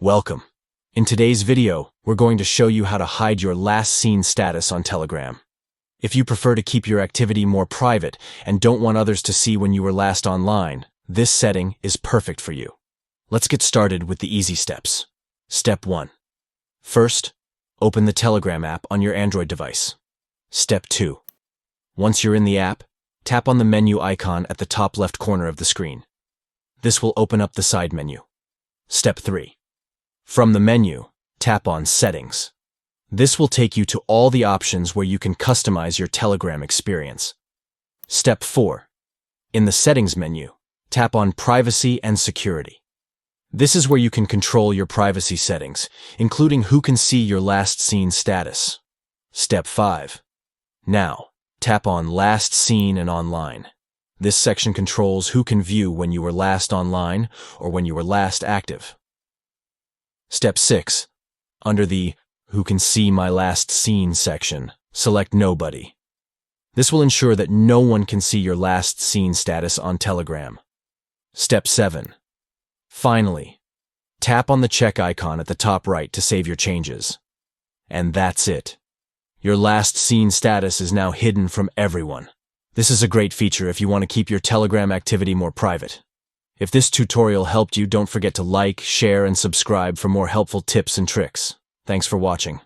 Welcome. In today's video, we're going to show you how to hide your last seen status on Telegram. If you prefer to keep your activity more private and don't want others to see when you were last online, this setting is perfect for you. Let's get started with the easy steps. Step 1. First, open the Telegram app on your Android device. Step 2. Once you're in the app, tap on the menu icon at the top left corner of the screen. This will open up the side menu. Step 3. From the menu, tap on Settings. This will take you to all the options where you can customize your Telegram experience. Step 4. In the Settings menu, tap on Privacy and Security. This is where you can control your privacy settings, including who can see your last seen status. Step 5. Now, tap on Last Seen and Online. This section controls who can view when you were last online or when you were last active. Step 6. Under the Who Can See My Last Seen section, select Nobody. This will ensure that no one can see your last seen status on Telegram. Step 7. Finally, tap on the check icon at the top right to save your changes. And that's it. Your last seen status is now hidden from everyone. This is a great feature if you want to keep your Telegram activity more private. If this tutorial helped you, don't forget to like, share, and subscribe for more helpful tips and tricks. Thanks for watching.